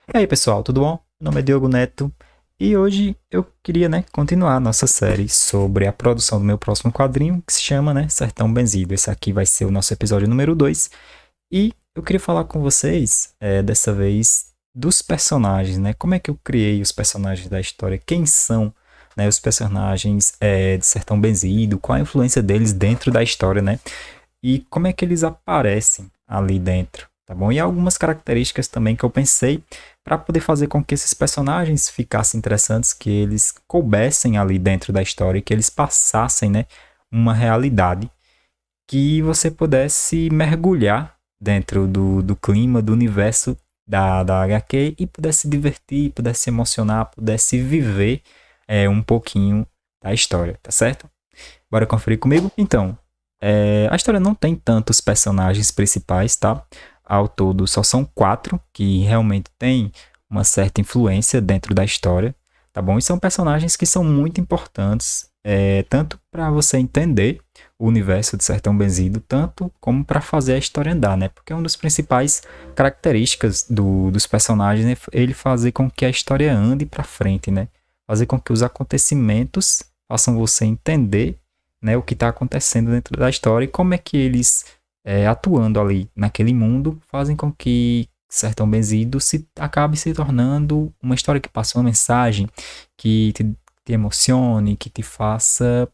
E aí, pessoal, tudo bom? Meu nome é Diogo Neto e hoje eu queria, continuar a nossa série sobre a produção do meu próximo quadrinho, que se chama, Sertão Benzido. Esse aqui vai ser o nosso episódio número 2 e eu queria falar com vocês, dessa vez, dos personagens, né? Como é que eu criei os personagens da história? Quem são, os personagens de Sertão Benzido? Qual a influência deles dentro da história, né? E como é que eles aparecem ali dentro, tá bom? E algumas características também que eu pensei para poder fazer com que esses personagens ficassem interessantes, que eles coubessem ali dentro da história, que eles passassem, uma realidade que você pudesse mergulhar dentro do clima, do universo da HQ e pudesse se divertir, pudesse se emocionar, pudesse viver um pouquinho da história, tá certo? Bora conferir comigo? Então, a história não tem tantos personagens principais, tá? Ao todo, só são 4 que realmente têm uma certa influência dentro da história, tá bom? E são personagens que são muito importantes, tanto para você entender o universo de Sertão Benzido, tanto como para fazer a história andar, né? Porque uma das principais características dos personagens é ele fazer com que a história ande para frente, né? Fazer com que os acontecimentos façam você entender, o que está acontecendo dentro da história e como é que eles, atuando ali naquele mundo, fazem com que Sertão Benzido acabe se tornando uma história que passa uma mensagem, que te emocione, que te faça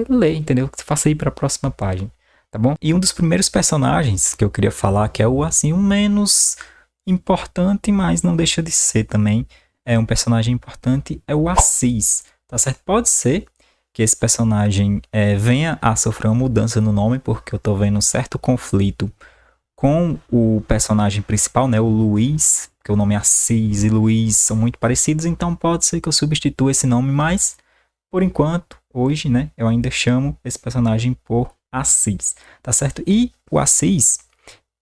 ler, entendeu? Que te faça ir para a próxima página, tá bom? E um dos primeiros personagens que eu queria falar, que é o assim, o menos importante, mas não deixa de ser também, é um personagem importante, é o Assis, tá certo? Pode ser que esse personagem venha a sofrer uma mudança no nome, porque eu tô vendo um certo conflito com o personagem principal, né, o Luiz, que o nome Assis e Luiz são muito parecidos, então pode ser que eu substitua esse nome, mas por enquanto, hoje, eu ainda chamo esse personagem por Assis, tá certo? E o Assis,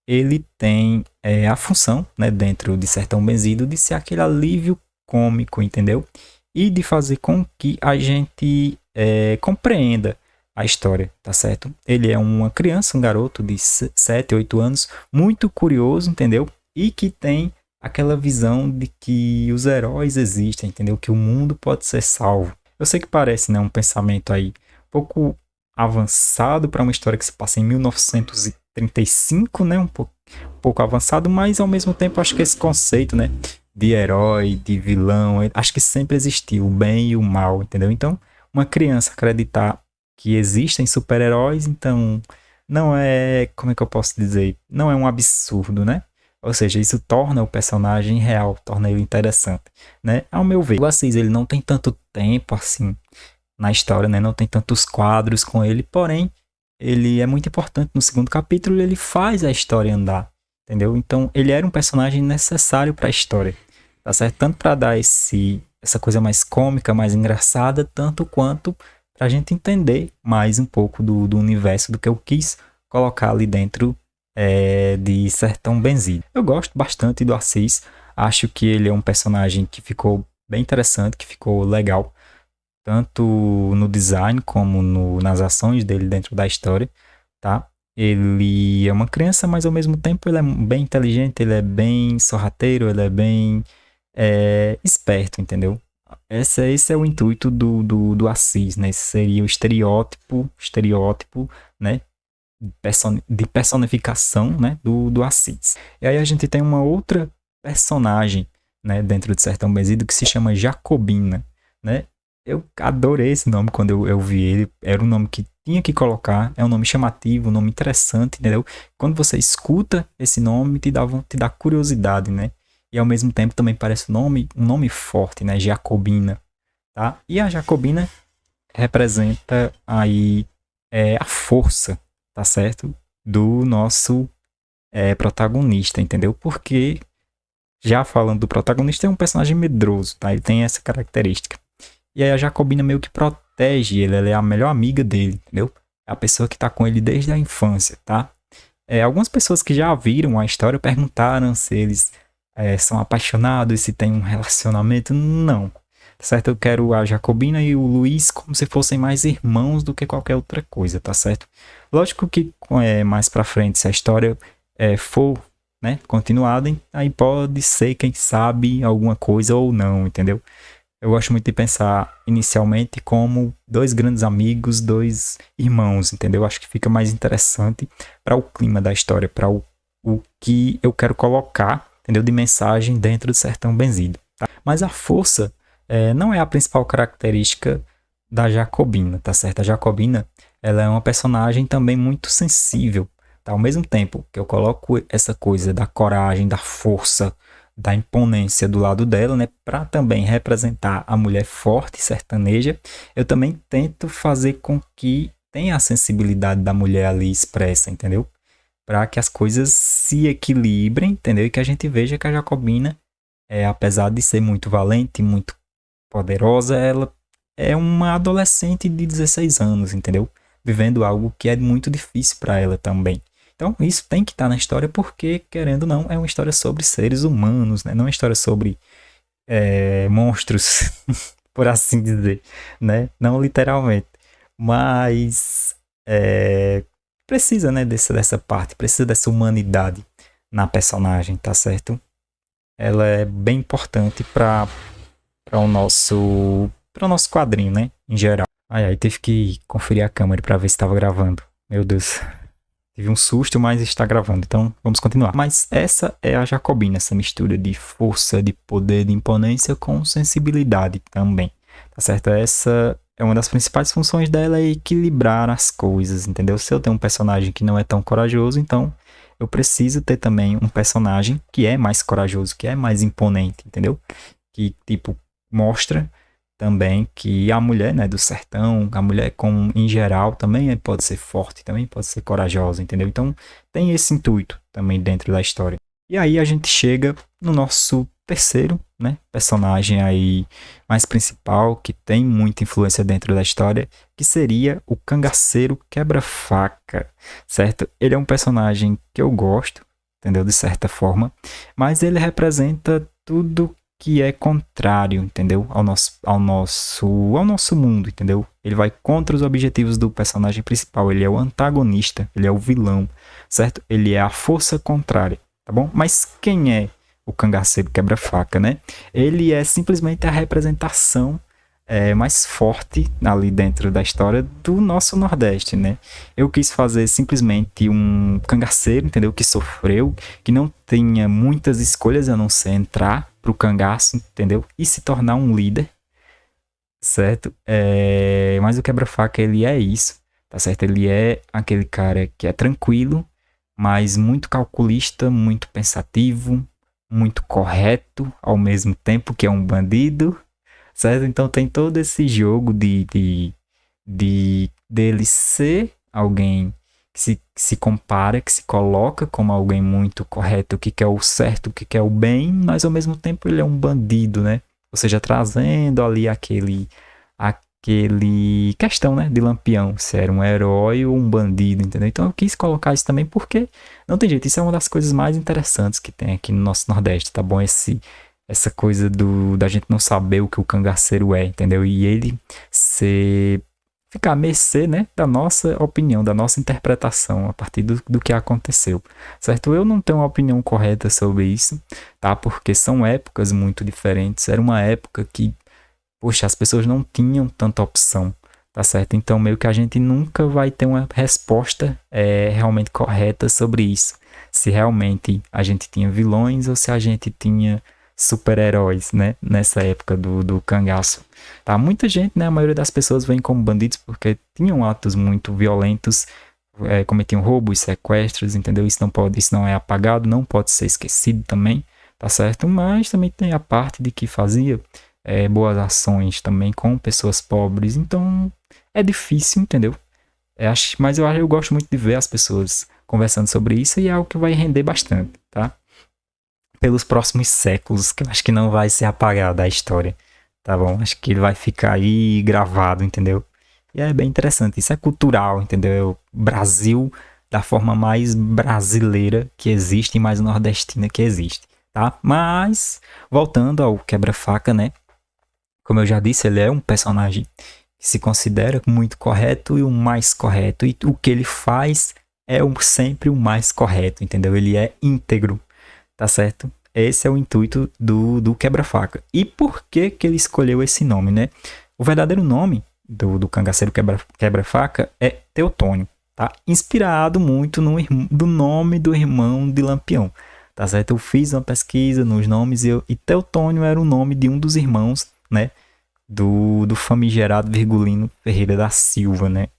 ele tem a função, dentro de Sertão Benzido, de ser aquele alívio cômico, entendeu? E de fazer com que a gente compreenda a história, tá certo? Ele é uma criança, um garoto de 7, 8 anos, muito curioso, entendeu? E que tem aquela visão de que os heróis existem, entendeu? Que o mundo pode ser salvo. Eu sei que parece, um pensamento aí um pouco avançado para uma história que se passa em 1935, um pouco avançado, mas ao mesmo tempo acho que esse conceito, de herói, de vilão, acho que sempre existiu o bem e o mal, entendeu? Então, uma criança acreditar que existem super-heróis, então não é, como é que eu posso dizer? Não é um absurdo, né? Ou seja, isso torna o personagem real, torna ele interessante, né? Ao meu ver, o Assis, ele não tem tanto tempo assim na história, né? Não tem tantos quadros com ele, porém, ele é muito importante no segundo capítulo e ele faz a história andar, entendeu? Então, ele era um personagem necessário para a história, tá certo? Tanto para dar essa coisa mais cômica, mais engraçada, tanto quanto para a gente entender mais um pouco do universo do que eu quis colocar ali dentro de Sertão Benzido. Eu gosto bastante do Assis, acho que ele é um personagem que ficou bem interessante, que ficou legal, tanto no design como nas ações dele dentro da história, tá? Ele é uma criança, mas ao mesmo tempo ele é bem inteligente, ele é bem sorrateiro, ele é bem esperto, entendeu? Esse é o intuito do Assis, né? Esse seria o estereótipo, né? De personificação, né? Do Assis. E aí a gente tem uma outra personagem, né? Dentro de Sertão Benzido que se chama Jacobina, né? Eu adorei esse nome quando eu vi ele. Era um nome que tinha que colocar. É um nome chamativo, um nome interessante, entendeu? Quando você escuta esse nome, te dá curiosidade, né? E ao mesmo tempo também parece um nome forte, né? Jacobina, tá? E a Jacobina representa aí a força, tá certo? Do nosso protagonista, entendeu? Porque, já falando do protagonista, é um personagem medroso, tá? Ele tem essa característica. E aí a Jacobina meio que protege ele, ela é a melhor amiga dele, entendeu? É a pessoa que tá com ele desde a infância, tá? Algumas pessoas que já viram a história perguntaram se eles são apaixonados, se tem um relacionamento. Não, tá certo? Eu quero a Jacobina e o Luiz como se fossem mais irmãos do que qualquer outra coisa, tá certo? Lógico que mais pra frente, se a história for né, continuado, aí pode ser, quem sabe, alguma coisa ou não, entendeu? Eu gosto muito de pensar inicialmente como dois grandes amigos, dois irmãos, entendeu? Acho que fica mais interessante para o clima da história, para o que eu quero colocar, entendeu? De mensagem dentro do Sertão Benzido. Tá? Mas a força não é a principal característica da Jacobina, tá certo? A Jacobina, ela é uma personagem também muito sensível, tá? Ao mesmo tempo que eu coloco essa coisa da coragem, da força, da imponência do lado dela, né, para também representar a mulher forte e sertaneja, eu também tento fazer com que tenha a sensibilidade da mulher ali expressa, entendeu? Para que as coisas se equilibrem, entendeu? E que a gente veja que a Jacobina, apesar de ser muito valente, muito poderosa, ela é uma adolescente de 16 anos, entendeu? Vivendo algo que é muito difícil para ela também. Então, isso tem que estar na história porque, querendo ou não, é uma história sobre seres humanos, né? Não é uma história sobre monstros, por assim dizer, né? Não literalmente. Mas precisa, né, dessa parte, precisa dessa humanidade na personagem, tá certo? Ela é bem importante para o nosso quadrinho, né, em geral. Aí teve que conferir a câmera para ver se estava gravando. Meu Deus. Tive um susto, mas está gravando, então vamos continuar. Mas essa é a Jacobina, essa mistura de força, de poder, de imponência com sensibilidade também, tá certo? Essa é uma das principais funções dela, é equilibrar as coisas, entendeu? Se eu tenho um personagem que não é tão corajoso, então eu preciso ter também um personagem que é mais corajoso, que é mais imponente, entendeu? Que, tipo, mostra também que a mulher, né, do sertão, a mulher em geral também pode ser forte, também pode ser corajosa, entendeu? Então tem esse intuito também dentro da história. E aí a gente chega no nosso terceiro, né, personagem aí mais principal, que tem muita influência dentro da história, que seria o Cangaceiro Quebra-Faca, certo? Ele é um personagem que eu gosto, entendeu? De certa forma, mas ele representa tudo que é contrário, entendeu? Ao nosso mundo, entendeu? Ele vai contra os objetivos do personagem principal, ele é o antagonista, ele é o vilão, certo? Ele é a força contrária, tá bom? Mas quem é o Cangaceiro Quebra-Faca, né? Ele é simplesmente a representação mais forte ali dentro da história do nosso Nordeste, né? Eu quis fazer simplesmente um cangaceiro, entendeu? Que sofreu, que não tinha muitas escolhas a não ser entrar pro cangaço, entendeu? E se tornar um líder, certo? Mas o Quebra-Faca, ele é isso, tá certo? Ele é aquele cara que é tranquilo, mas muito calculista, muito pensativo, muito correto ao mesmo tempo que é um bandido, certo? Então tem todo esse jogo dele ser alguém que se compara, que se coloca como alguém muito correto, que quer o certo, que quer o bem, mas ao mesmo tempo ele é um bandido, né? Ou seja, trazendo ali aquele questão, né, de Lampião, se era um herói ou um bandido, entendeu? Então eu quis colocar isso também porque não tem jeito, isso é uma das coisas mais interessantes que tem aqui no nosso Nordeste, tá bom? Essa coisa da gente não saber o que o cangaceiro é, entendeu? E ele ficar à mercê, né, da nossa opinião, da nossa interpretação a partir do que aconteceu, certo? Eu não tenho uma opinião correta sobre isso, tá? Porque são épocas muito diferentes. Era uma época que, poxa, as pessoas não tinham tanta opção, tá certo? Então meio que a gente nunca vai ter uma resposta realmente correta sobre isso. Se realmente a gente tinha vilões ou se a gente tinha super-heróis, né? Nessa época do cangaço. Tá? Muita gente, né? A maioria das pessoas vem como bandidos porque tinham atos muito violentos, cometiam roubos, sequestros, entendeu? Isso não é apagado, não pode ser esquecido também, tá certo? Mas também tem a parte de que fazia boas ações também com pessoas pobres, então é difícil, entendeu? Mas eu gosto muito de ver as pessoas conversando sobre isso e é algo que vai render bastante, tá? Pelos próximos séculos, que eu acho que não vai ser apagado da história, tá bom? Acho que ele vai ficar aí gravado, entendeu? E é bem interessante, isso é cultural, entendeu? É o Brasil da forma mais brasileira que existe e mais nordestina que existe, tá? Mas, voltando ao Quebra-Faca, né? Como eu já disse, ele é um personagem que se considera muito correto e o mais correto, e o que ele faz é sempre o mais correto, entendeu? Ele é íntegro. tá certo? Esse é o intuito do quebra-faca. E por que que ele escolheu esse nome, né? O verdadeiro nome do cangaceiro quebra-faca é Teotônio, tá? Inspirado muito do nome do irmão de Lampião, tá certo? Eu fiz uma pesquisa nos nomes e Teotônio era o nome de um dos irmãos, né? Do famigerado Virgulino Ferreira da Silva, né?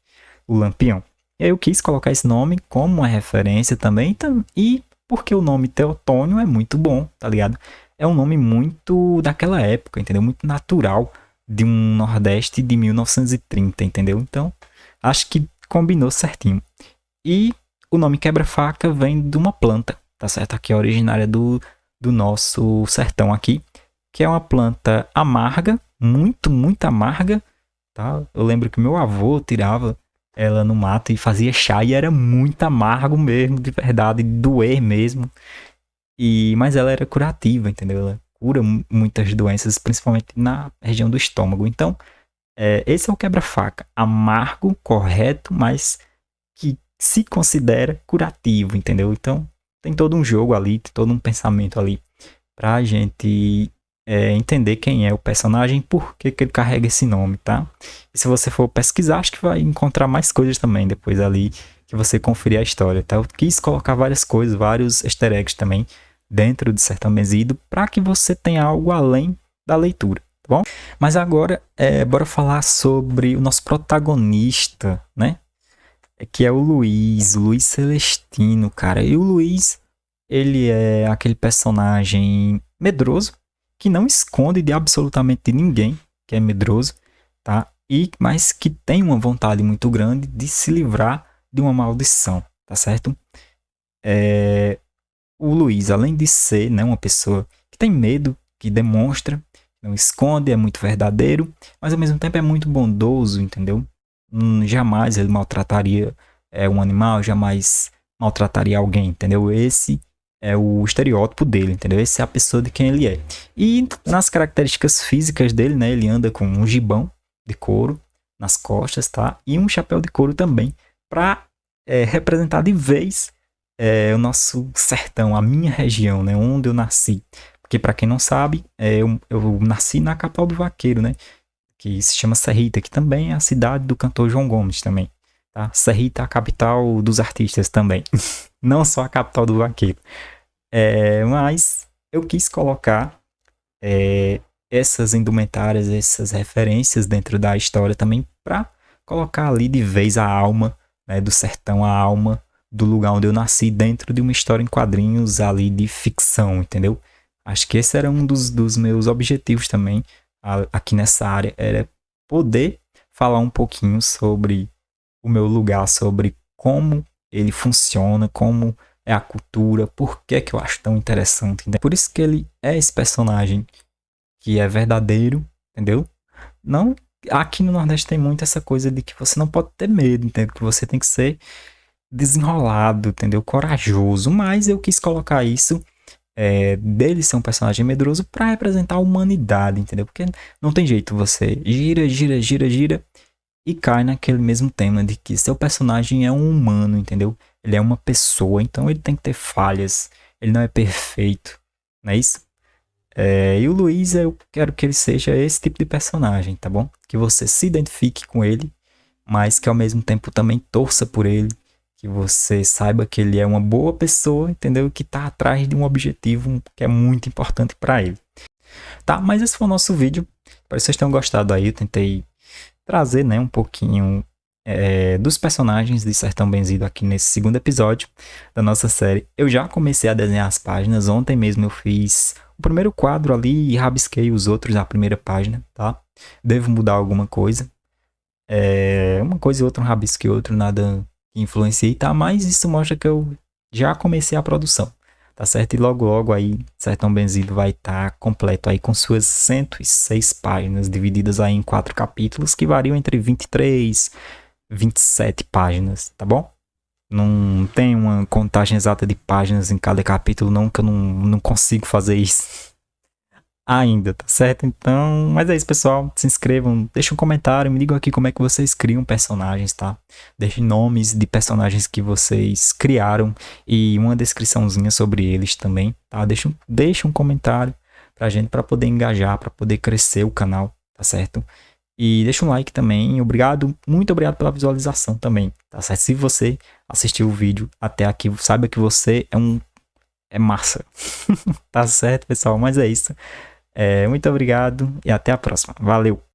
O Lampião. E aí eu quis colocar esse nome como uma referência também, e porque o nome Teotônio é muito bom, tá ligado? É um nome muito daquela época, entendeu? Muito natural de um Nordeste de 1930, entendeu? Então, acho que combinou certinho. E o nome quebra-faca vem de uma planta, tá certo? Aqui é originária do nosso sertão aqui, que é uma planta amarga, muito amarga, tá? Eu lembro que meu avô tirava ela no mato e fazia chá e era muito amargo mesmo, de verdade, de doer mesmo. Mas ela era curativa, entendeu? Ela cura muitas doenças, principalmente na região do estômago. Então, esse é o quebra-faca. Amargo, correto, mas que se considera curativo, entendeu? Então, tem todo um jogo ali, tem todo um pensamento ali pra gente entender quem é o personagem e por que ele carrega esse nome, tá? E se você for pesquisar, acho que vai encontrar mais coisas também depois ali que você conferir a história, tá? Eu quis colocar várias coisas, vários easter eggs também dentro de Sertão Benzido para que você tenha algo além da leitura, tá bom? Mas agora, bora falar sobre o nosso protagonista, né? Que é o Luiz Celestino, cara. E o Luiz, ele é aquele personagem medroso que não esconde de absolutamente ninguém que é medroso, tá? Mas que tem uma vontade muito grande de se livrar de uma maldição, tá certo? O Luiz, além de ser, né, uma pessoa que tem medo, que demonstra, não esconde, é muito verdadeiro, mas ao mesmo tempo é muito bondoso, entendeu? Jamais ele maltrataria um animal, jamais maltrataria alguém, entendeu? Esse é o estereótipo dele, entendeu? Essa é a pessoa de quem ele é. E nas características físicas dele, né, ele anda com um gibão de couro nas costas, tá? E um chapéu de couro também, para representar de vez o nosso sertão, a minha região, né, onde eu nasci. Porque para quem não sabe, eu nasci na capital do vaqueiro, né, que se chama Serrita, que também é a cidade do cantor João Gomes também. Tá? Serrita é a capital dos artistas também, não só a capital do vaqueiro. Mas eu quis colocar essas indumentárias, essas referências dentro da história também para colocar ali de vez a alma, né, do sertão, a alma do lugar onde eu nasci dentro de uma história em quadrinhos ali de ficção, entendeu? Acho que esse era um dos meus objetivos também aqui nessa área, era poder falar um pouquinho sobre o meu lugar, sobre como ele funciona, como é a cultura, por que que eu acho tão interessante. Entendeu? Por isso que ele é esse personagem que é verdadeiro, entendeu? Não, aqui no Nordeste tem muito essa coisa de que você não pode ter medo, entendeu? Que você tem que ser desenrolado, entendeu? Corajoso, mas eu quis colocar isso dele ser um personagem medroso para representar a humanidade, entendeu? Porque não tem jeito, você gira e cai naquele mesmo tema de que seu personagem é um humano, entendeu? Ele é uma pessoa, então ele tem que ter falhas, ele não é perfeito, não é isso? E o Luiz, eu quero que ele seja esse tipo de personagem, tá bom? Que você se identifique com ele, mas que ao mesmo tempo também torça por ele, que você saiba que ele é uma boa pessoa, entendeu? Que tá atrás de um objetivo que é muito importante para ele. Tá, mas esse foi o nosso vídeo. Espero que vocês tenham gostado aí. Eu tentei trazer, né, um pouquinho dos personagens de Sertão Benzido aqui nesse segundo episódio da nossa série. Eu já comecei a desenhar as páginas. Ontem mesmo eu fiz o primeiro quadro ali e rabisquei os outros na primeira página, tá? Devo mudar alguma coisa. Uma coisa e outra, um rabisco e outro, nada que influenciei, tá? Mas isso mostra que eu já comecei a produção, tá certo? E logo aí, Sertão Benzido vai estar completo aí com suas 106 páginas, divididas aí em 4 capítulos, que variam entre 23 e 27 páginas, tá bom? Não tem uma contagem exata de páginas em cada capítulo, não, que eu não consigo fazer isso. ainda, tá certo? Então, mas é isso, pessoal. Se inscrevam, deixem um comentário, me digam aqui como é que vocês criam personagens, tá? Deixem nomes de personagens que vocês criaram e uma descriçãozinha sobre eles também, tá? Deixa um comentário pra gente, pra poder engajar, pra poder crescer o canal, tá certo? E deixa um like também. Obrigado, muito obrigado pela visualização também, tá certo? Se você assistiu o vídeo até aqui, saiba que você é massa. Tá certo, pessoal? Mas é isso. Muito obrigado e até a próxima. Valeu!